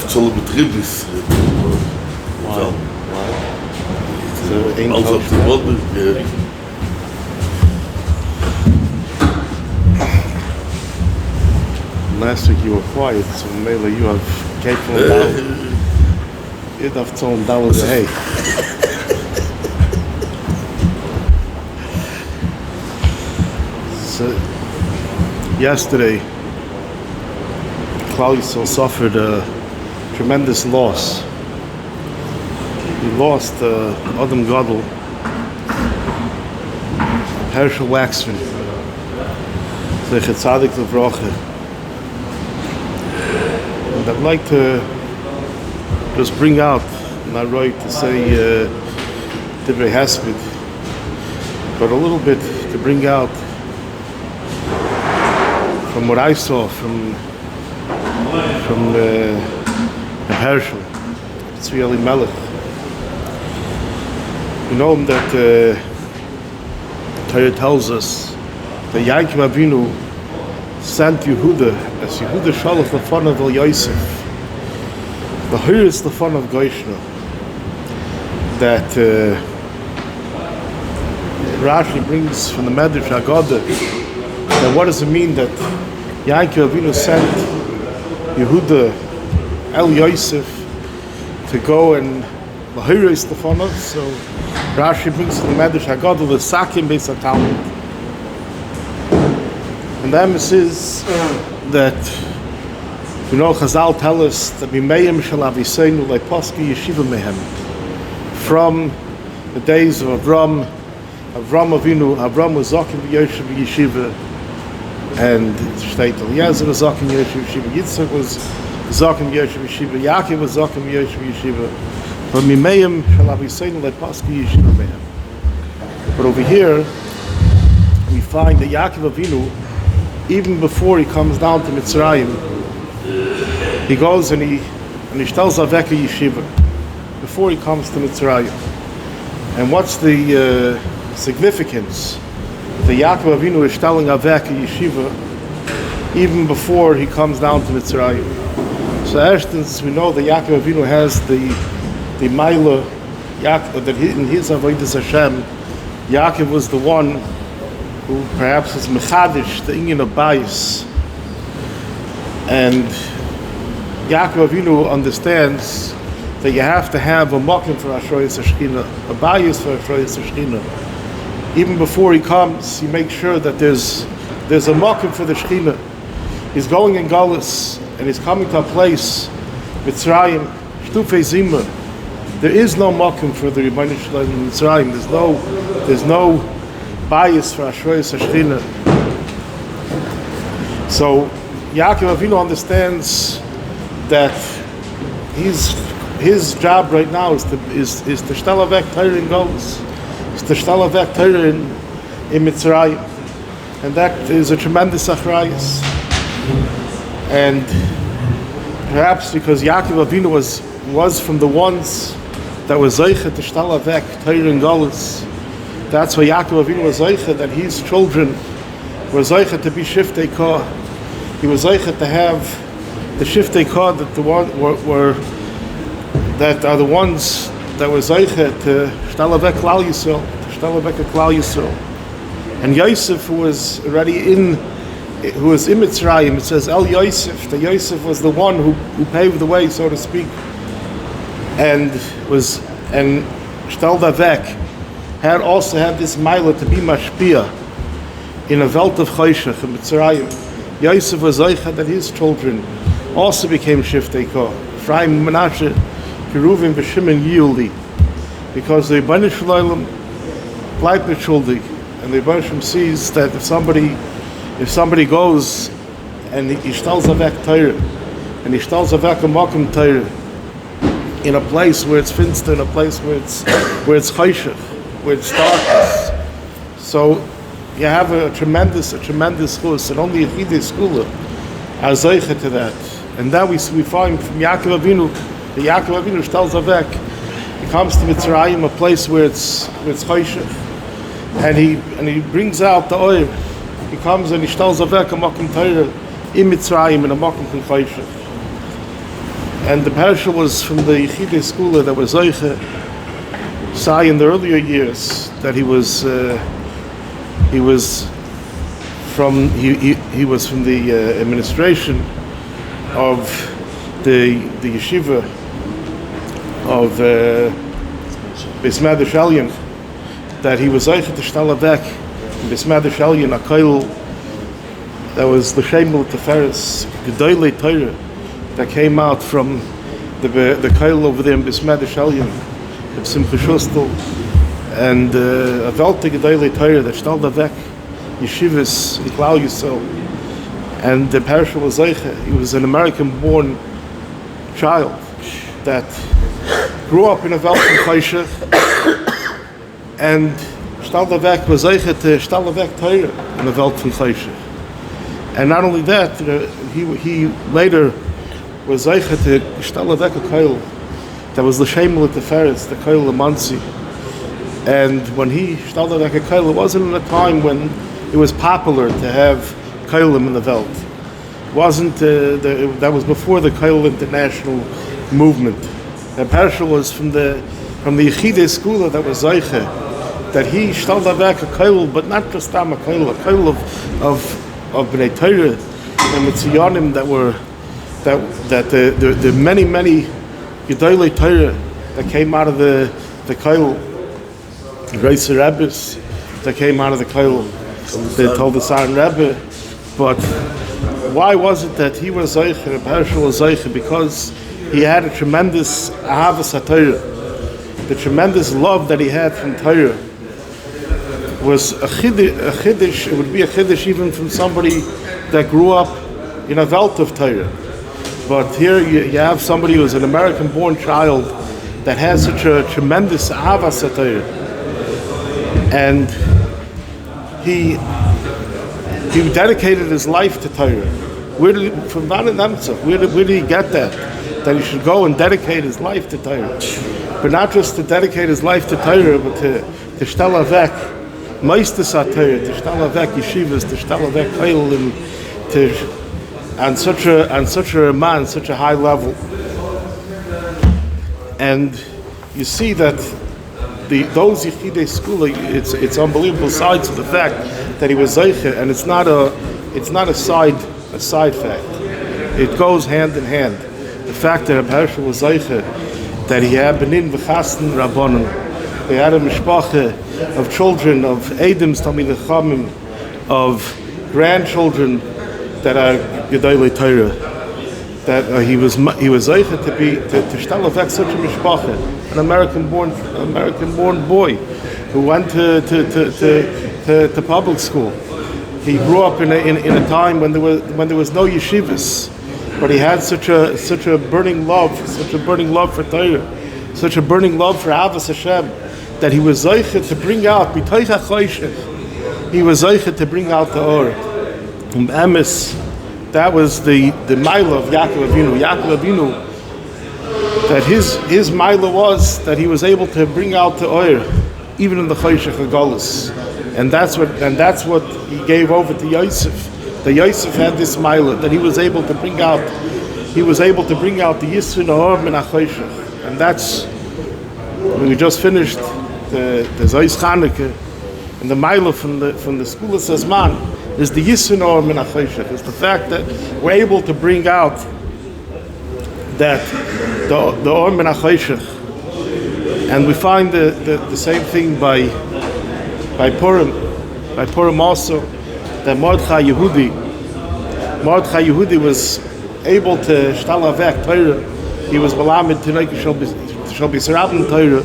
zo'n betrieb is. Why? Als op de bodem. Last week you were quiet, so maybe you have capable down. You'd have told that was hey. So yesterday, Claudio suffered a tremendous loss. He lost Adam Gadol, Hershel Waxman, Tzadik Livrocha. And I'd like to just bring out, not right to say Divrei Hesped, but a little bit to bring out from what I saw from Hershel, Tzvi Eli Melech. We know that Torah tells us that Yaakov Avinu sent Yehuda as Yehuda Shalach Lefanav El Yosef, the Hiris Lefanav Goishna, that Rashi brings from the Medrash Agada. That what does it mean that Yaakov Avinu sent Yehuda El Yosef to go and the Hiris Lefanav? So Rashi brings from the Medrash Agada the Sakim Beis HaTalmud. And the emphasis is that, Chazal tell us that Mimeyim shel Aviseinu le'poski yeshiva mehem. From the days of Avram Avinu, Avram was Zaken v'yoshev yeshiva, and Shlita Eliezer was Zaken v'yoshev yeshiva, Yitzchak was Zaken v'yoshev yeshiva, Yaakov was Zaken v'yoshev yeshiva. But Mimeyim shel Aviseinu le'poski yeshiva mehem. But over here, we find that Yaakov Avinu, even before he comes down to Mitzrayim, he goes and he tells Avek Yeshiva before he comes to Mitzrayim. And what's the significance? The Yaakov Avinu is telling Avek Yeshiva even before he comes down to Mitzrayim. So, as we know, that Yaakov Avinu has the Maila that in his Avodas Hashem, Yaakov was the one who perhaps is mechadish, the inyan of bias. And Yaakov Avinu understands that you have to have a makom for Ashrayas Hashchina, a bias for Ashrayas Hashchina. Even before he comes, he makes sure that there's a makom for the Shechina. He's going in Galus, and he's coming to a place, Mitzrayim, Shtufei Zima. There is no makom for the Rebbeinu Shalom in Mitzrayim. There's no bias for Ashrayas Hashchina. So Yaakov Avinu understands that his job right now is to shtel avek Torah in Golus, is to shtel avek Torah in Mitzrayim, and that is a tremendous achrayus. And perhaps because Yaakov Avinu was from the ones that was zeicha to shtel avek Torah in Golus, that's why Yaakov Avinu was zeicha that his children were zeicha to be shiftei kah. He was zeicha to have the shiftei kah that that are the ones that were zeicha to shtel avek Klal Yisrael, to shtel avek Klal Yisrael. And Yosef, who was in Mitzrayim, it says El Yosef. The Yosef was the one who paved the way, so to speak, and shtel avek also had this milah to be mashpia in a velt of choshech in Mitzrayim. Yosef was zeicha that his children also became shiftei kah. Ephraim, Menashe, Keruvim, B'Shimon, Yildi, because the Rebbeinu Shalom bleibt nicht schuldig, and the Rebbeinu Shalom sees that if somebody goes and he shtelz avek Torah, and he shtelz avek a makom Torah in a place where it's finster, in a place where it's choshech, where it's darkness, so you have a tremendous chus, and only a Chidei Skula are zeicha to that. And that we find from Yaakov Avinu. The Yaakov Avinu shtelz avek. He comes to Mitzrayim, a place where it's choshech, and he brings out the oil. He comes and he shtelz avek a makom Torah in Mitzrayim, in a makom choshech. And the Hershel was from the Yechidei school that was Zoiche Sai in the earlier years, that he was from the administration of the yeshiva of Bismad Shalyan, that he was Zoiche to Shtalavek Bismad Shalyan a koil that was l'shem l'teferes gedolei Torah that came out from the koil over there in Bismad Shalyan, the Simcha Shustel, and a welte gedolei Torah that Shtalavek yeshivas Iklal Yisrael. And the Hershel was Zoiche. He was an American-born child that grew up in a Welt von Choshech, and Shtalavek was Zoiche to Shtalavek Torah in a Welt von Choshech. And not only that, he later was Zoiche to Shtalavek a koil that was l'shem l'teferes, the koil l'mansi. And when he Shtalavek a koil, it wasn't in a time when it was popular to have koilim in the Welt. It wasn't that was before the koil international movement. And Hershel was from the Yechidei school that was Zoiche, that he Shtalavek a koil, but not just a koil of Bnei Torah and Mitziyanim that the many Gedolei Torah that came out of the koil, the Reis Rebbes that came out of the koil, they told the Saran Rebbe. But why was it that he was Zoiche and Hershel was Zoiche? Because he had a tremendous ahavas HaTorah. The tremendous love that he had from Torah was a chiddush. It would be a chiddush even from somebody that grew up in a Welt of Torah. But here you have somebody who is an American-born child that has such a tremendous ahavas HaTorah. And he dedicated his life to Torah. Where did he get that he should go and dedicate his life to Torah? But not just to dedicate his life to Torah, but to Shtalavek Meistes HaTorah, to Shtalavek yeshivas, to Shtalavek koilim, on such a man, such a high level. And you see that those Yechidei school, it's unbelievable sides of the fact that he was Zoiche, and it's not a side fact. It goes hand in hand. The fact that Hershel was Zoiche, that he had benin v'chasten rabbanon, they had a mishpacha of children, of Edim's Talmidei Chachamim, of grandchildren that are Gedolei Torah. That he was Zoiche to Shtalavek such a mishpacha, an American-born boy who went to public school. He grew up in a time when there was no yeshivas, but he had such a burning love for Torah, such a burning love for Avos Hashem, that he was Zoiche to bring out b'toich hachoshech. He was Zoiche to bring out the or. Emes, that was the Maila of Yaakov Avinu. Yaakov Avinu, that his Maila was that he was able to bring out the oir even in the Choshech HaGolus, and that's what he gave over to Yosef. That Yosef had this Maila that he was able to bring out the Yisvin Ha'or min HaChoshech, and that's when we just finished the Zois Chanukah, and the Maila from the school of Zman is the Yisvin Ha'or min HaChoshech. It's the fact that we're able to bring out that the Or min HaChoshech. And we find the same thing by Purim. By Purim also, that Mordechai Yehudi was able to Shtalavek Torah. He was Malamed Tinoik shall be Sarabim Torah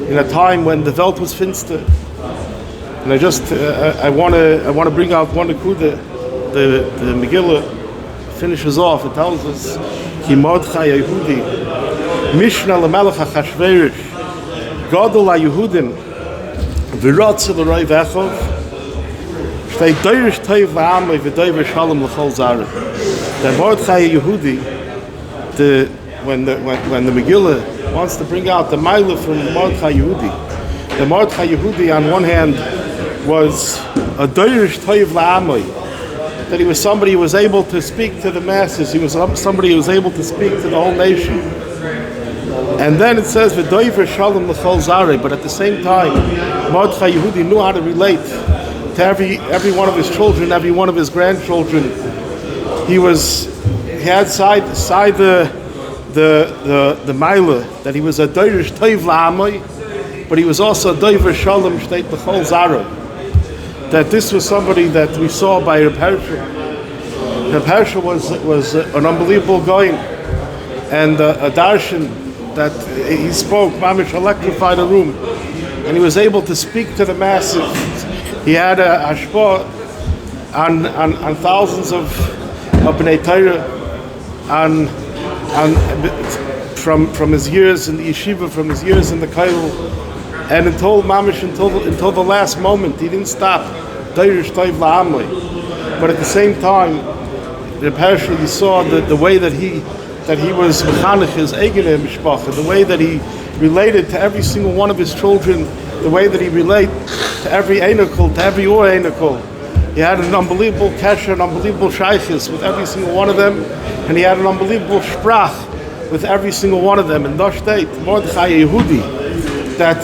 in a time when the Welt was finster. And I want to bring out one Nekuda. The Megillah finishes off. It tells us Ki Mordechai Yehudi Mishna LeMelech HaChashverosh Gadol HaYehudim V'Ratzel L'Roi V'Echov Shtei Doirish Toiv La'amai V'Doirish Shalom L'Chol Zareh. That Mordechai Yehudi, when the Megillah wants to bring out the Maila from Mordechai Yehudi, the Mordechai Yehudi on one hand was a Doirish Toiv La'amai, that he was somebody who was able to speak to the masses. He was somebody who was able to speak to the whole nation. And then it says, "V'doiver shalom l'chol zarei." But at the same time, Mordechai Yehudi knew how to relate to every one of his children, every one of his grandchildren. He had side the Maila, that he was a doirish toiv la'amoi, but he was also a doiver shalom shteit l'chol zarei. That this was somebody that we saw by Reb Hershel. Reb Hershel was an unbelievable guy, and a darshan that he spoke, mamish electrified a room, and he was able to speak to the masses. He had a hashpah on thousands of bnei Torah, from his years in the yeshiva, from his years in the kollel, and until the last moment, he didn't stop. But at the same time, Reb Hershel, you saw the way that he was mechanech his eigene mishpacha, the way that he related to every single one of his children, the way that he related to every einakol, to every or einakol. He had an unbelievable kesher, an unbelievable shaychus with every single one of them, and he had an unbelievable sprach with every single one of them. And thus state Mordechai Yehudi, that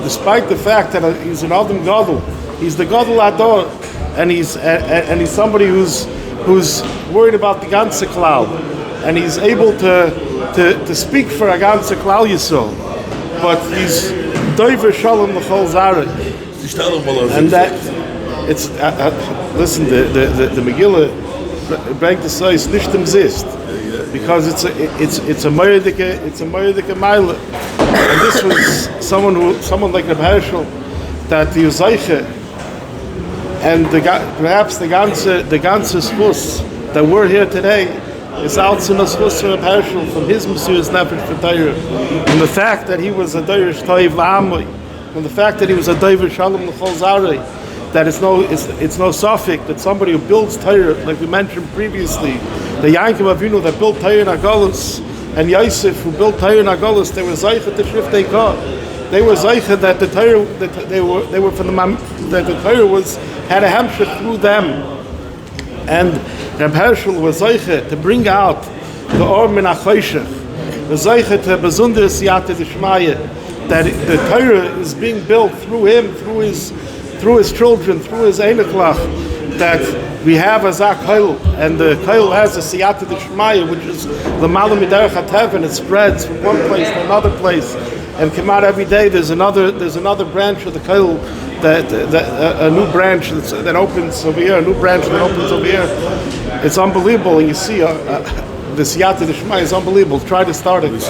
despite the fact that he's an Adam Gadol, he's the Gadol Ador, and he's somebody who's worried about the ganze klal, and he's able to speak for a ganze klal Yisrael, but he's doiver shalom l'chol zarei, and that it's listen, the Megillah bringt the size nicht exist, because it's a moedike mile. And this was someone like Reb Hershel, that the Zeiche and perhaps the ganze schus that we're here today is out in the schus of Reb Hershel, from his Mesiras Nefesh for Torah, and the fact that he was a doirish toiv la'amoi, and the fact that he was a doiver shalom l'chol zarei, that it's no suffix that somebody who builds Torah, like we mentioned previously, the Yaakov Avinu that built Torah in Agalus, and Yosef who built Torah in Agalus, they were Zeicha to Shriftei God. They were Zeicha that the Torah, that they were from that the Torah had a hemshech through them. And Reb Hershel was Zeicha to bring out the Or min HaChoshech, was Zeicha to bezunder siyata d'shmaya, that the Torah is being built through him, through his children, through his einaklach, that we have a zak koil, and the koil has a siyata d'shmaya, which is the malam miderech hatev, and it spreads from one place to another place, and come out every day. There's another branch of the koil, a new branch that opens over here, a new branch that opens over here. It's unbelievable, and you see the siyata d'shmaya is unbelievable. Try to start it.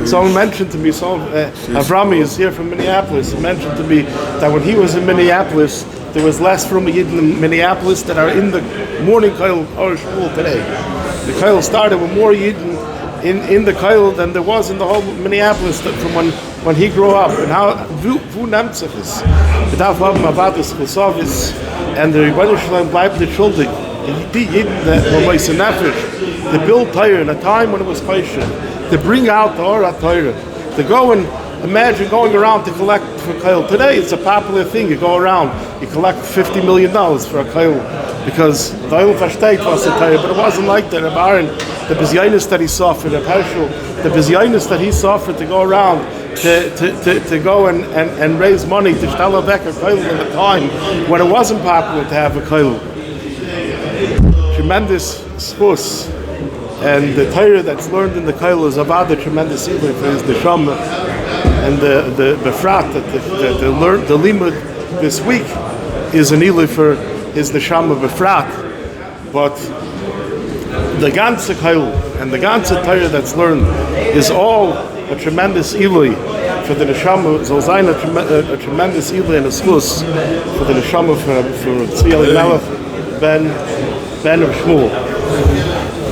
Someone mentioned to me, Avrami is here from Minneapolis, he mentioned to me that when he was in Minneapolis, there was less from Yidden in Minneapolis that are in the morning koil or shul today. The koil started with more Yidden in the koil than there was in the whole Minneapolis from when he grew up. And how who nemtzach is without haben avadas chusavis, and the Rebbeinu Shalom bleibt the schuldig. The Yidden that were moise nefesh to build Torah in a time when it was choshen, to bring out the Torah, to go and imagine going around to collect for koil. Today it's a popular thing. You go around, you collect $50 million for a koil because the oil versteht was the Torah, but it wasn't like that. Reb Aaron, the bizyonis that he suffered, Reb Hershel, the bizyonis that he suffered to go around to go and raise money to shtell back a koil in a time when it wasn't popular to have a koil. Tremendous spus, and the Torah that's learned in the koil is about the tremendous evil for his neshama. And the befrat that the limud this week is an ilui for his neshama befrat, but the ganze koil and the ganze Torah that's learned is all a tremendous ilui for the neshama. Zol zayin a tremendous ilui and a slus for the neshama for Tzvi Elimelech ben of Shmuel.